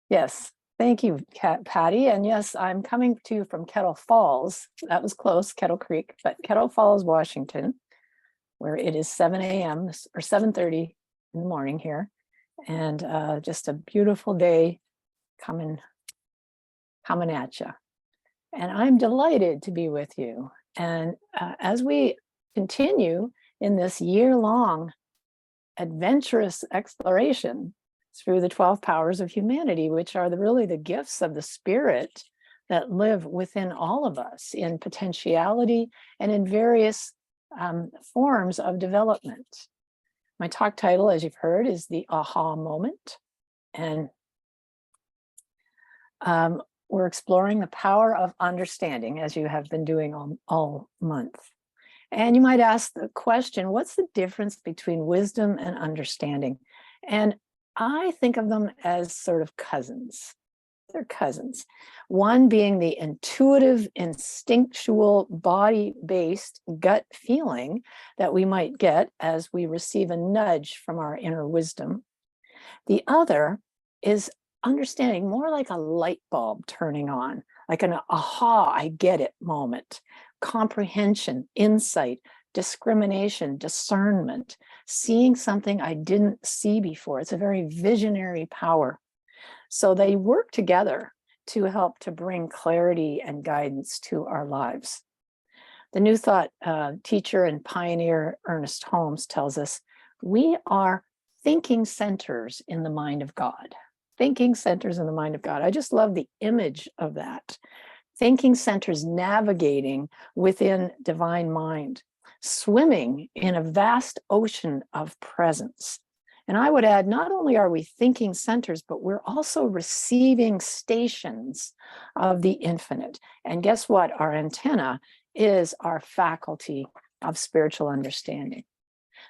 Yes, thank you, Patty. And yes, I'm coming to you from Kettle Falls. That was close, Kettle Creek, but Kettle Falls, Washington, where it is 7 a.m. or 7:30 in the morning here. And just a beautiful day coming at you. And I'm delighted to be with you. And as we continue in this year-long adventurous exploration through the 12 powers of humanity, which are really the gifts of the spirit that live within all of us in potentiality and in various forms of development. My talk title, as you've heard, is The Aha Moment. And we're exploring the power of understanding, as you have been doing all month. And you might ask the question, what's the difference between wisdom and understanding? And I think of them as sort of cousins. They're cousins. One being the intuitive, instinctual, body-based gut feeling that we might get as we receive a nudge from our inner wisdom. The other is understanding, more like a light bulb turning on, like an aha, I get it moment. Comprehension, insight, discrimination, discernment, seeing something I didn't see before. It's a very visionary power. So they work together to help to bring clarity and guidance to our lives. The New Thought teacher and pioneer Ernest Holmes tells us we are thinking centers in the mind of God. Thinking centers in the mind of God. I just love the image of that. Thinking centers navigating within divine mind, swimming in a vast ocean of presence. And I would add, not only are we thinking centers, but we're also receiving stations of the infinite. And guess what? Our antenna is our faculty of spiritual understanding.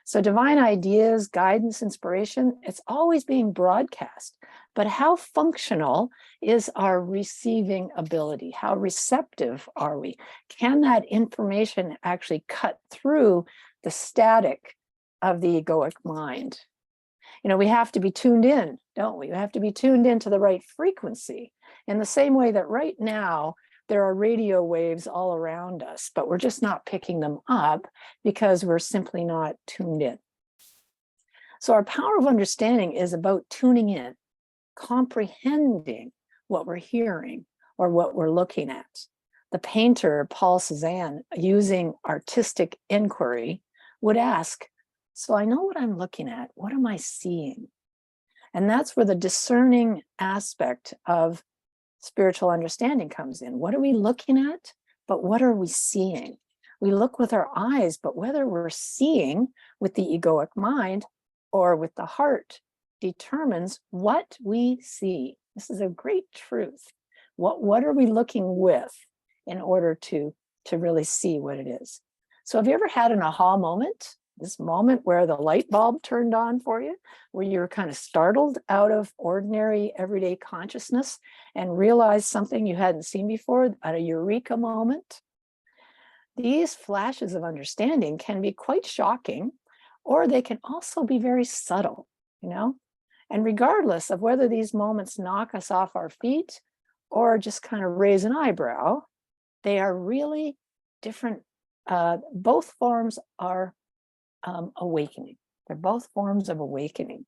So divine ideas, guidance, inspiration, it's always being broadcast. But how functional is our receiving ability? How receptive are we? Can that information actually cut through the static of the egoic mind? You know, we have to be tuned in, don't we? We have to be tuned into the right frequency in the same way that right now there are radio waves all around us, but we're just not picking them up because we're simply not tuned in. So our power of understanding is about tuning in, comprehending what we're hearing or what we're looking at. The painter, Paul Cézanne, using artistic inquiry, would ask, so I know what I'm looking at. What am I seeing? And that's where the discerning aspect of spiritual understanding comes in. What are we looking at? But what are we seeing? We look with our eyes, but whether we're seeing with the egoic mind or with the heart determines what we see. This is a great truth. What are we looking with in order to really see what it is? So have you ever had an aha moment? This moment where the light bulb turned on for you, where you were kind of startled out of ordinary everyday consciousness and realized something you hadn't seen before, a eureka moment? These flashes of understanding can be quite shocking, or they can also be very subtle, you know? And regardless of whether these moments knock us off our feet or just kind of raise an eyebrow, they are really different. Both forms are awakening. They're both forms of awakening.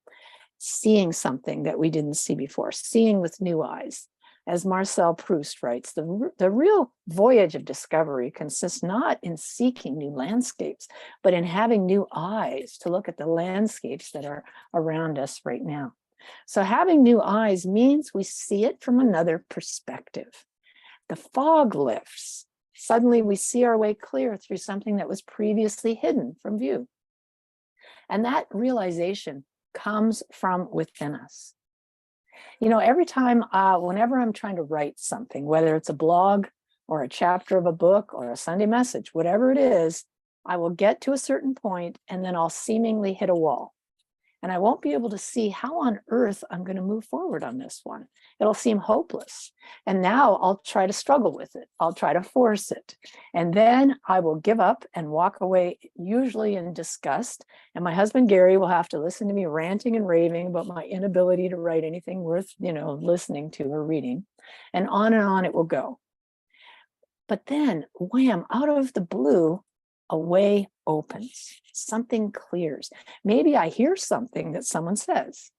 Seeing something that we didn't see before, seeing with new eyes. As Marcel Proust writes, the real voyage of discovery consists not in seeking new landscapes, but in having new eyes to look at the landscapes that are around us right now. So having new eyes means we see it from another perspective. The fog lifts. Suddenly we see our way clear through something that was previously hidden from view. And that realization comes from within us. You know, every time, whenever I'm trying to write something, whether it's a blog or a chapter of a book or a Sunday message, whatever it is, I will get to a certain point and then I'll seemingly hit a wall. And I won't be able to see how on earth I'm going to move forward on this one. It'll seem hopeless. And now I'll try to struggle with it. I'll try to force it. And then I will give up and walk away, usually in disgust. And my husband, Gary, will have to listen to me ranting and raving about my inability to write anything worth, listening to or reading. And on it will go. But then, wham, out of the blue, a way opens, something clears. Maybe I hear something that someone says,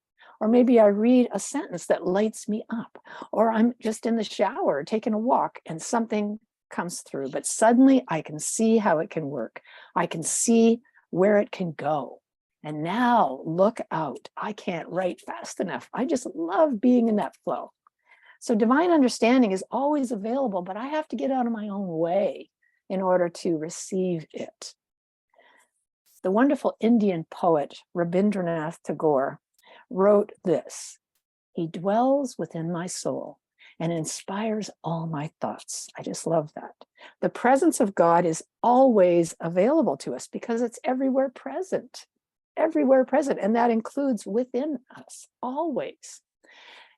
or maybe I read a sentence that lights me up, or I'm just in the shower taking a walk and something comes through, but suddenly I can see how it can work. I can see where it can go. And now look out, I can't write fast enough. I just love being in that flow. So divine understanding is always available, but I have to get out of my own way in order to receive it. The wonderful Indian poet Rabindranath Tagore wrote this: "He dwells within my soul and inspires all my thoughts." I just love that. The presence of God is always available to us because it's everywhere present, and that includes within us, always.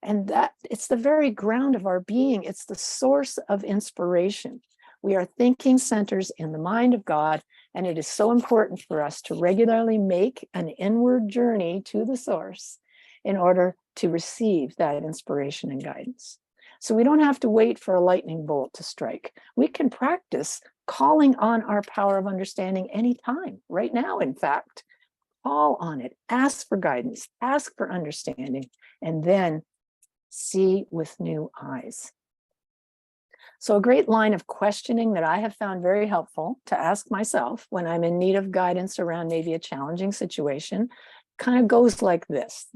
And that it's the very ground of our being. It's the source of inspiration. We are thinking centers in the mind of God, and it is so important for us to regularly make an inward journey to the source in order to receive that inspiration and guidance. So we don't have to wait for a lightning bolt to strike. We can practice calling on our power of understanding anytime, right now, in fact. Call on it, ask for guidance, ask for understanding, and then see with new eyes. So a great line of questioning that I have found very helpful to ask myself when I'm in need of guidance around maybe a challenging situation kind of goes like this.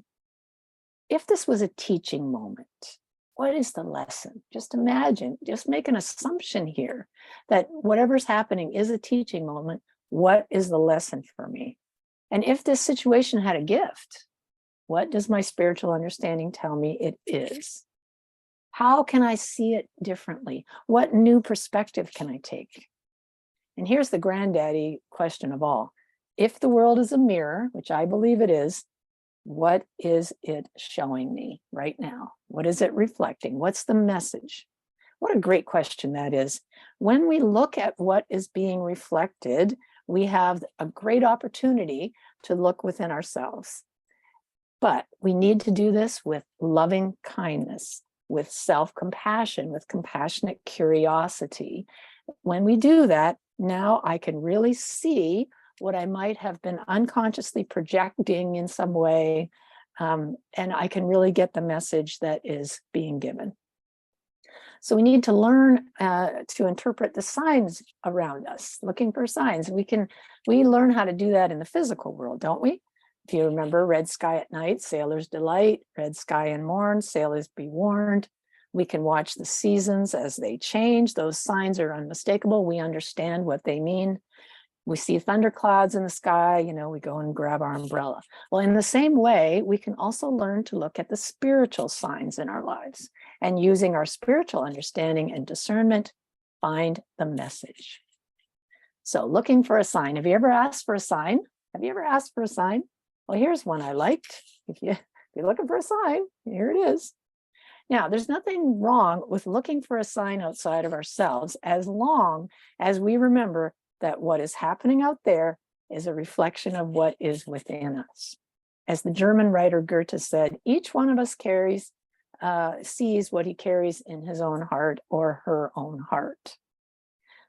If this was a teaching moment, what is the lesson? Just imagine, just make an assumption here that whatever's happening is a teaching moment. What is the lesson for me? And if this situation had a gift, what does my spiritual understanding tell me it is? How can I see it differently? What new perspective can I take? And here's the granddaddy question of all. If the world is a mirror, which I believe it is, what is it showing me right now? What is it reflecting? What's the message? What a great question that is. When we look at what is being reflected, we have a great opportunity to look within ourselves. But we need to do this with loving kindness, with self-compassion, with compassionate curiosity. When we do that, now I can really see what I might have been unconsciously projecting in some way, and I can really get the message that is being given. So we need to learn to interpret the signs around us, looking for signs. We learn how to do that in the physical world, don't we? If you remember, red sky at night, sailor's delight, red sky and morn, sailors be warned. We can watch the seasons as they change. Those signs are unmistakable. We understand what they mean. We see thunderclouds in the sky, we go and grab our umbrella. Well, in the same way, we can also learn to look at the spiritual signs in our lives and using our spiritual understanding and discernment, find the message. So looking for a sign. Have you ever asked for a sign? Well, here's one I liked. If you're looking for a sign, here it is. Now, there's nothing wrong with looking for a sign outside of ourselves as long as we remember that what is happening out there is a reflection of what is within us. As the German writer Goethe said, each one of us sees what he carries in his own heart or her own heart.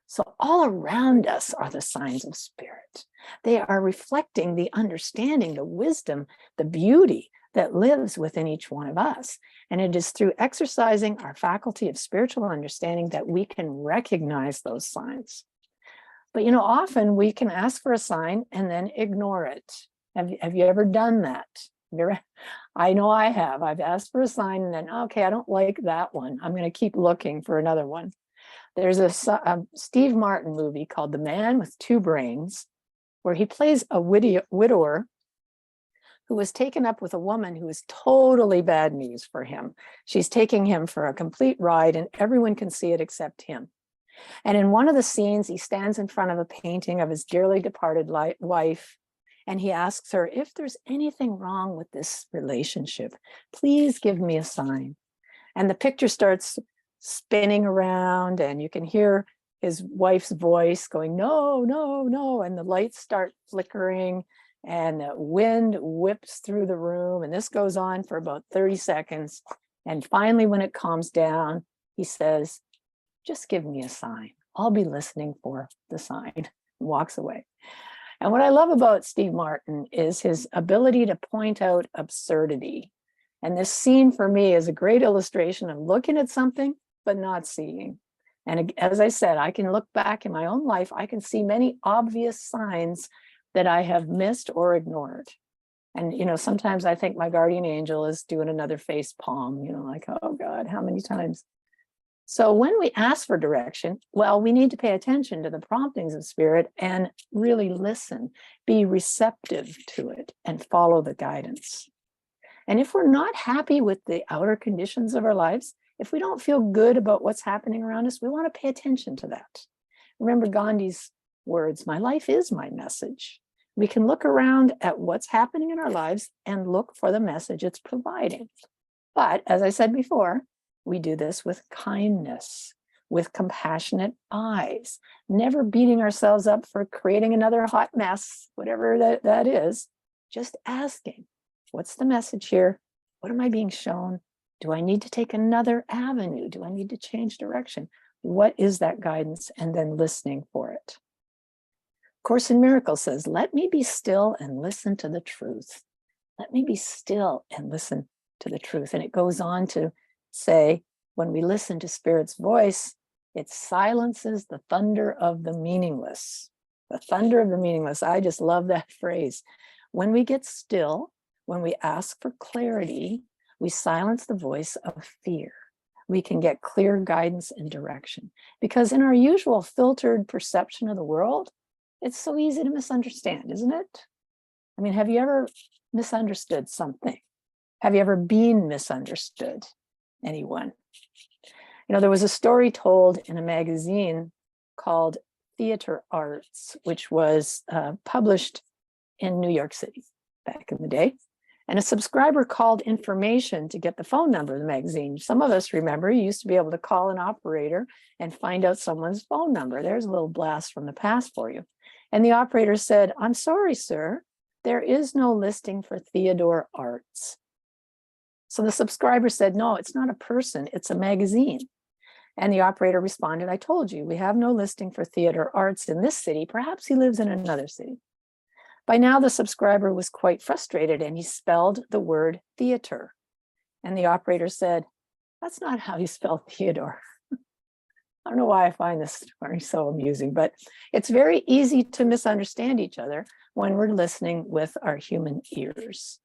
So all around us are the signs of spirit. They are reflecting the understanding, the wisdom, the beauty that lives within each one of us. And it is through exercising our faculty of spiritual understanding that we can recognize those signs. But often we can ask for a sign and then ignore it. Have you ever done that? I know I have. I've asked for a sign and then, okay, I don't like that one. I'm going to keep looking for another one. There's a Steve Martin movie called The Man with Two Brains, where he plays a widower who was taken up with a woman who is totally bad news for him. She's taking him for a complete ride and everyone can see it except him. And in one of the scenes, he stands in front of a painting of his dearly departed wife, And he asks her, if there's anything wrong with this relationship, please give me a sign. And the picture starts spinning around, and you can hear his wife's voice going, no, no, no. And the lights start flickering, and the wind whips through the room. And this goes on for about 30 seconds. And finally, when it calms down, he says, just give me a sign. I'll be listening for the sign. And walks away. And what I love about Steve Martin is his ability to point out absurdity. And this scene for me is a great illustration of looking at something, but not seeing. And as I said, I can look back in my own life, I can see many obvious signs that I have missed or ignored. And, sometimes I think my guardian angel is doing another face palm, like, oh God, how many times? So when we ask for direction, well, we need to pay attention to the promptings of spirit and really listen, be receptive to it, and follow the guidance. And if we're not happy with the outer conditions of our lives, if we don't feel good about what's happening around us, we want to pay attention to that. Remember Gandhi's words, my life is my message. We can look around at what's happening in our lives and look for the message it's providing. But as I said before, we do this with kindness, with compassionate eyes, never beating ourselves up for creating another hot mess, whatever that is, just asking, what's the message here? What am I being shown? Do I need to take another avenue? Do I need to change direction? What is that guidance? And then listening for it. Course in Miracles says, let me be still and listen to the truth. Let me be still and listen to the truth. And it goes on to say, when we listen to Spirit's voice, it silences the thunder of the meaningless. The thunder of the meaningless. I just love that phrase. When we get still, when we ask for clarity, we silence the voice of fear. We can get clear guidance and direction. Because in our usual filtered perception of the world, it's so easy to misunderstand, isn't it? I mean, have you ever misunderstood something? Have you ever been misunderstood? Anyone? There was a story told in a magazine called Theater Arts, which was published in New York City back in the day. And a subscriber called information to get the phone number of the magazine. Some of us remember you used to be able to call an operator and find out someone's phone number. There's a little blast from the past for you. And the operator said, I'm sorry, sir, there is no listing for Theodore Arts. So the subscriber said, no, it's not a person, it's a magazine. And the operator responded, I told you, we have no listing for Theodore Arts in this city. Perhaps he lives in another city. By now, the subscriber was quite frustrated and he spelled the word theater. And the operator said, that's not how you spell Theodore. I don't know why I find this story so amusing, but it's very easy to misunderstand each other when we're listening with our human ears.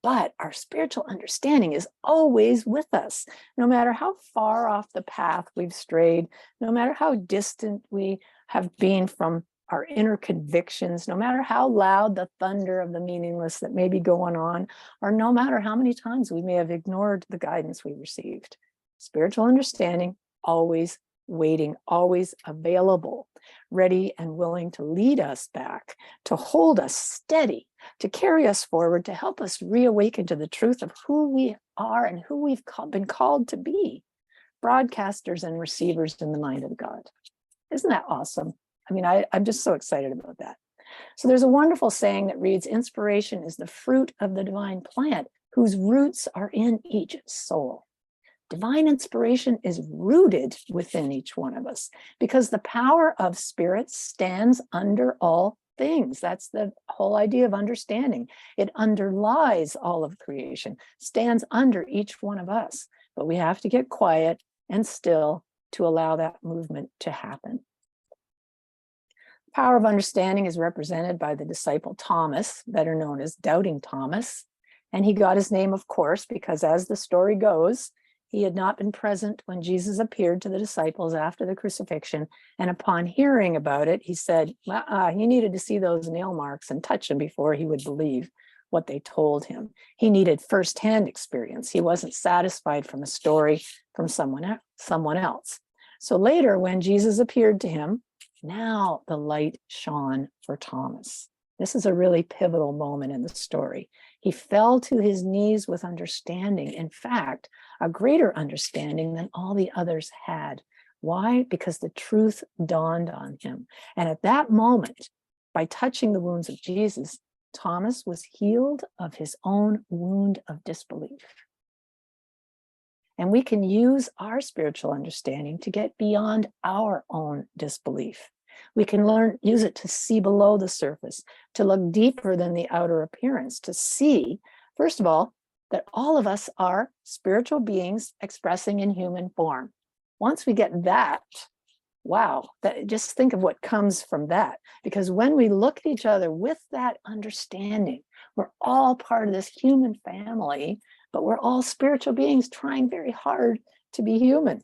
But our spiritual understanding is always with us, no matter how far off the path we've strayed, no matter how distant we have been from our inner convictions, no matter how loud the thunder of the meaningless that may be going on, or no matter how many times we may have ignored the guidance we received. Spiritual understanding, always waiting, always available, ready and willing to lead us back, to hold us steady, to carry us forward, to help us reawaken to the truth of who we are and who we've been called to be, broadcasters and receivers in the mind of God. Isn't that awesome? I mean, I'm just so excited about that. So there's a wonderful saying that reads, inspiration is the fruit of the divine plant whose roots are in each soul. Divine inspiration is rooted within each one of us because the power of spirit stands under all things. That's the whole idea of understanding. It underlies all of creation, stands under each one of us. But we have to get quiet and still to allow that movement to happen. Power of understanding is represented by the disciple Thomas, better known as Doubting Thomas. And he got his name, of course, because as the story goes, he had not been present when Jesus appeared to the disciples after the crucifixion. And upon hearing about it, he said he needed to see those nail marks and touch them before he would believe what they told him. He needed firsthand experience. He wasn't satisfied from a story from someone else. So later, when Jesus appeared to him, now the light shone for Thomas. This is a really pivotal moment in the story. He fell to his knees with understanding. In fact, a greater understanding than all the others had. Why? Because the truth dawned on him. And at that moment, by touching the wounds of Jesus, Thomas was healed of his own wound of disbelief. And we can use our spiritual understanding to get beyond our own disbelief. We can use it to see below the surface, to look deeper than the outer appearance, to see, first of all, that all of us are spiritual beings expressing in human form. Once we get that, wow, just think of what comes from that. Because when we look at each other with that understanding, we're all part of this human family, but we're all spiritual beings trying very hard to be human.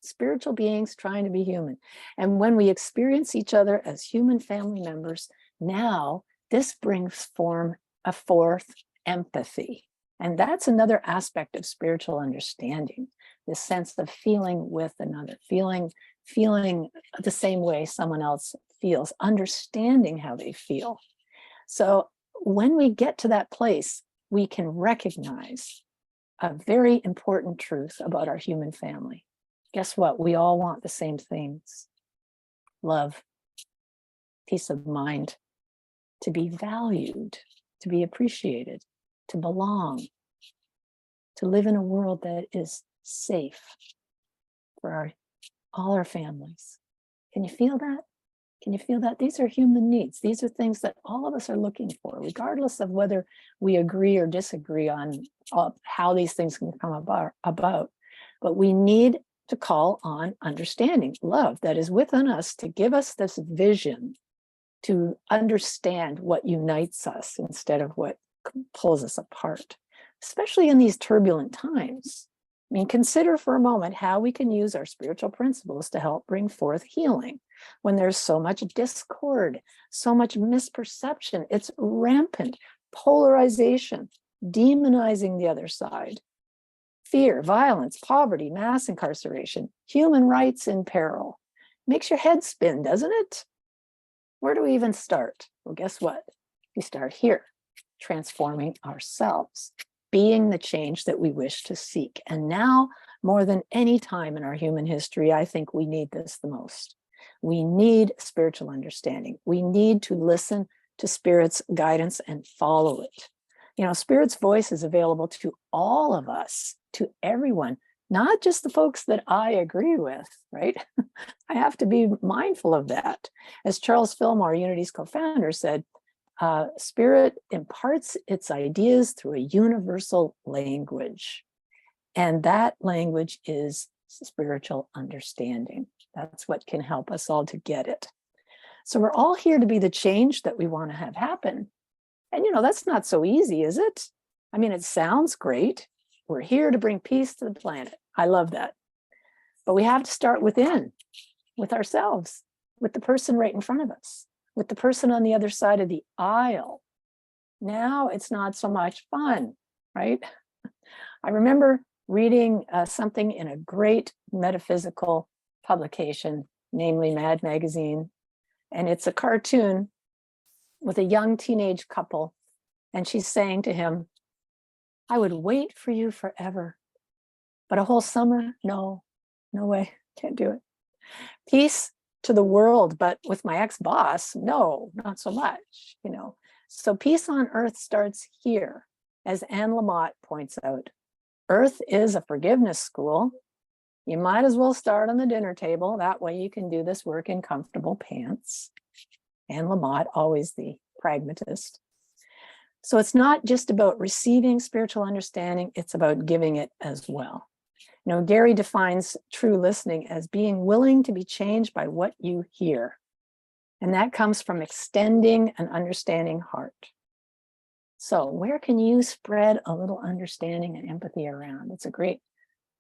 Spiritual beings trying to be human. And when we experience each other as human family members, now this brings forth empathy. And that's another aspect of spiritual understanding, this sense of feeling with another, feeling the same way someone else feels, understanding how they feel. So when we get to that place, we can recognize a very important truth about our human family. Guess what? We all want the same things: love, peace of mind, to be valued, to be appreciated, to belong, to live in a world that is safe for all our families. Can you feel that? Can you feel that? These are human needs. These are things that all of us are looking for, regardless of whether we agree or disagree on how these things can come about. But we need to call on understanding, love that is within us, to give us this vision to understand what unites us instead of what pulls us apart, especially in these turbulent times. I mean, consider for a moment how we can use our spiritual principles to help bring forth healing when there's so much discord, so much misperception. It's rampant polarization, demonizing the other side. Fear, violence, poverty, mass incarceration, human rights in peril. Makes your head spin, doesn't it? Where do we even start? Well, guess what? We start here, transforming ourselves, being the change that we wish to seek. And now, more than any time in our human history, I think we need this the most. We need spiritual understanding. We need to listen to Spirit's guidance and follow it. You know, Spirit's voice is available to all of us, to everyone, not just the folks that I agree with, right? I have to be mindful of that. As Charles Fillmore, Unity's co-founder, said, Spirit imparts its ideas through a universal language. And that language is spiritual understanding. That's what can help us all to get it. So we're all here to be the change that we want to have happen. And, you know, that's not so easy, is it? I mean, it sounds great. We're here to bring peace to the planet. I love that. But we have to start within, with ourselves, with the person right in front of us, with the person on the other side of the aisle. Now it's not so much fun, right? I remember reading something in a great metaphysical publication, namely Mad Magazine, and it's a cartoon with a young teenage couple, and she's saying to him, I would wait for you forever, but a whole summer? No way, can't do it. Peace to the world, but with my ex-boss, no, not so much, you know. So peace on earth starts here, as Anne Lamott points out. Earth is a forgiveness school. You might as well start on the dinner table. That way you can do this work in comfortable pants. Anne Lamott, always the pragmatist. So it's not just about receiving spiritual understanding, it's about giving it as well. You know, Gary defines true listening as being willing to be changed by what you hear. And that comes from extending an understanding heart. So where can you spread a little understanding and empathy around? It's a great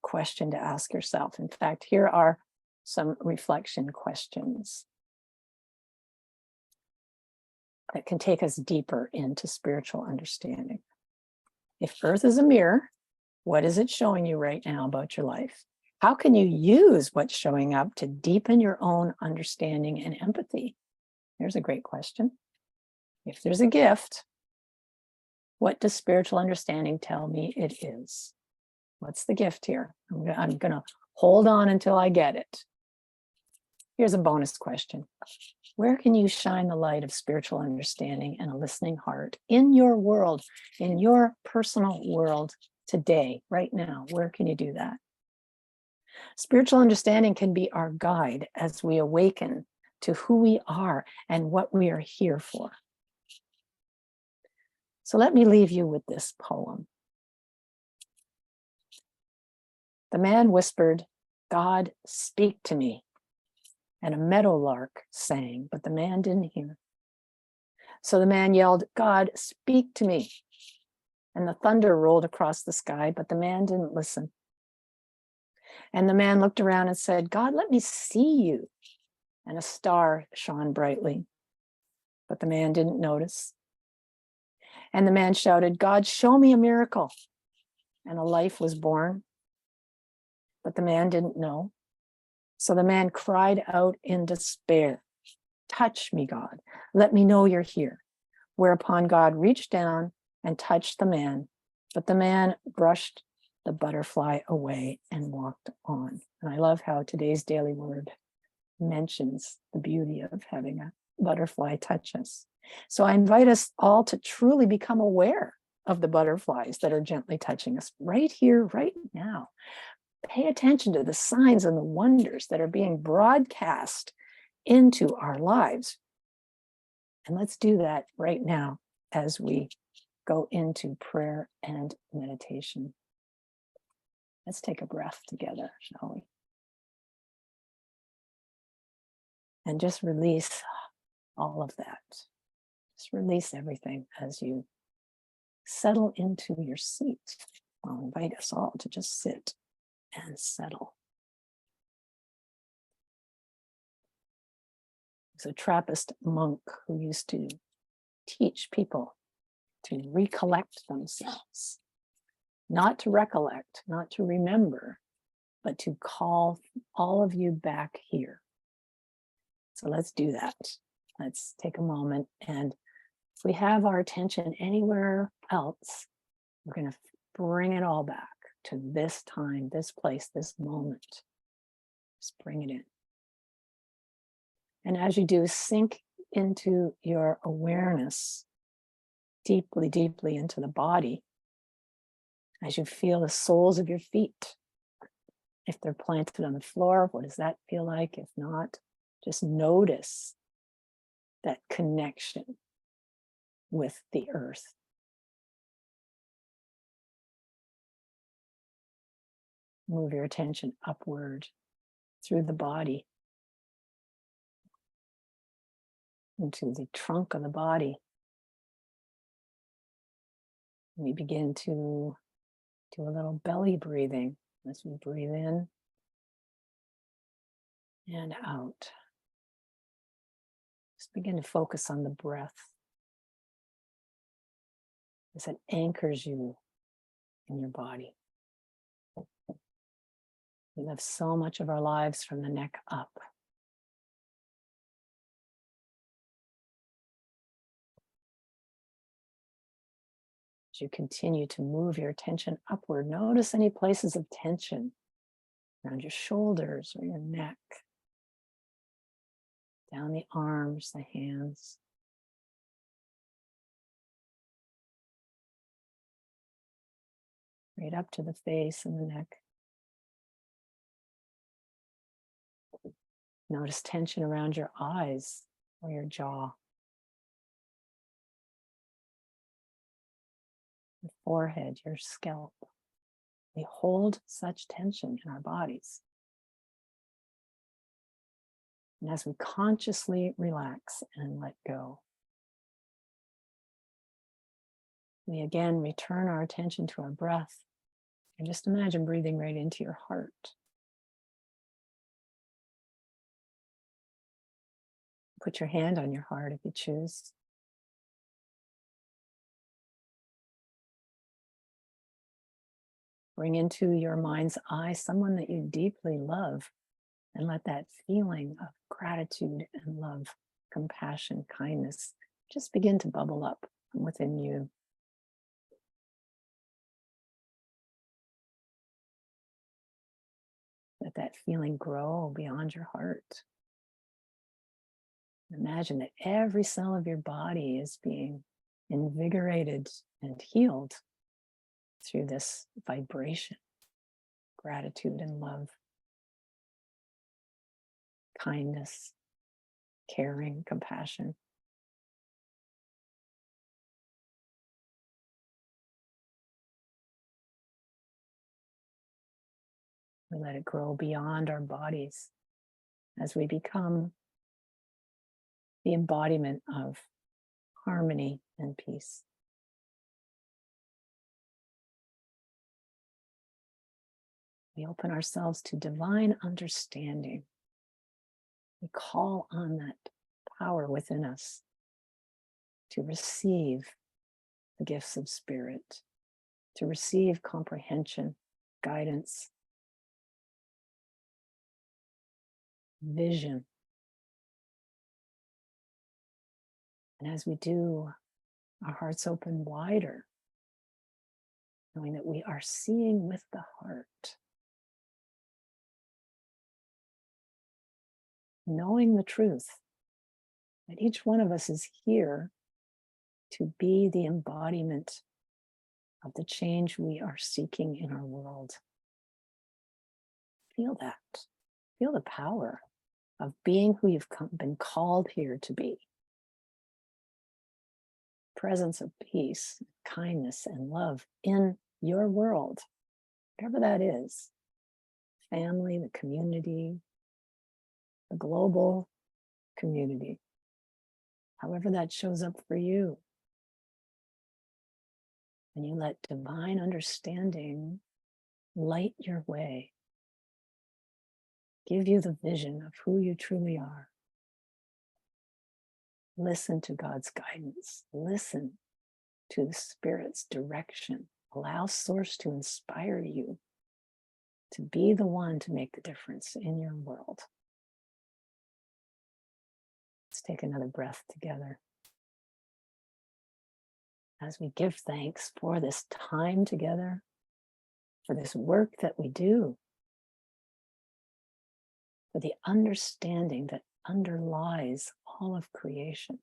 question to ask yourself. In fact, here are some reflection questions that can take us deeper into spiritual understanding. If Earth is a mirror, what is it showing you right now about your life? How can you use what's showing up to deepen your own understanding and empathy? There's a great question. If there's a gift, what does spiritual understanding tell me it is? What's the gift here? I'm going to hold on until I get it. Here's a bonus question. Where can you shine the light of spiritual understanding and a listening heart in your world, in your personal world today, right now? Where can you do that? Spiritual understanding can be our guide as we awaken to who we are and what we are here for. So let me leave you with this poem. The man whispered, "God, speak to me." And a meadowlark sang, but the man didn't hear. So the man yelled, "God, speak to me." And the thunder rolled across the sky, but the man didn't listen. And the man looked around and said, "God, let me see you." And a star shone brightly, but the man didn't notice. And the man shouted, "God, show me a miracle." And a life was born, but the man didn't know. So the man cried out in despair, "Touch me, God. Let me know you're here." Whereupon God reached down and touched the man, but the man brushed the butterfly away and walked on. And I love how today's daily word mentions the beauty of having a butterfly touch us. So I invite us all to truly become aware of the butterflies that are gently touching us right here, right now. Pay attention to the signs and the wonders that are being broadcast into our lives. And let's do that right now as we go into prayer and meditation. Let's take a breath together, shall we? And just release all of that. Just release everything as you settle into your seat. I'll invite us all to just sit and settle. There's a Trappist monk who used to teach people to recollect themselves, not to recollect, not to remember, but to call all of you back here. So let's do that. Let's take a moment, and if we have our attention anywhere else, we're going to bring it all back to this time, this place, this moment. Just bring it in. And as you do, sink into your awareness deeply, deeply into the body as you feel the soles of your feet. If they're planted on the floor, what does that feel like? If not, just notice that connection with the earth. Move your attention upward through the body into the trunk of the body. We begin to do a little belly breathing as we breathe in and out. Just begin to focus on the breath as it anchors you in your body. We live so much of our lives from the neck up. As you continue to move your attention upward, notice any places of tension around your shoulders or your neck, down the arms, the hands. Right up to the face and the neck. Notice tension around your eyes or your jaw. Your forehead, your scalp. We hold such tension in our bodies. And as we consciously relax and let go, we again return our attention to our breath. And just imagine breathing right into your heart. Put your hand on your heart if you choose. Bring into your mind's eye someone that you deeply love, and let that feeling of gratitude and love, compassion, kindness just begin to bubble up from within you. Let that feeling grow beyond your heart. Imagine that every cell of your body is being invigorated and healed through this vibration, gratitude and love, kindness, caring, compassion. We let it grow beyond our bodies as we become the embodiment of harmony and peace. We open ourselves to divine understanding. We call on that power within us to receive the gifts of spirit, to receive comprehension, guidance, vision. And as we do, our hearts open wider, knowing that we are seeing with the heart, knowing the truth that each one of us is here to be the embodiment of the change we are seeking in our world. Feel that. Feel the power of being who you've been called here to be. Presence of peace, kindness, and love in your world, whatever that is. Family, the community, the global community, however that shows up for you. And you let divine understanding light your way, give you the vision of who you truly are. Listen to God's guidance. Listen to the Spirit's direction. Allow Source to inspire you to be the one to make the difference in your world. Let's take another breath together as we give thanks for this time together, for this work that we do, for the understanding that underlies all of creation,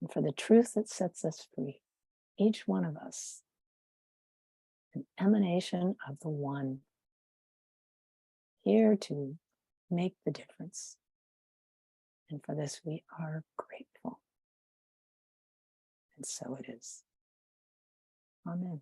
and for the truth that sets us free, each one of us, an emanation of the One, here to make the difference. And for this, we are grateful. And so it is. Amen.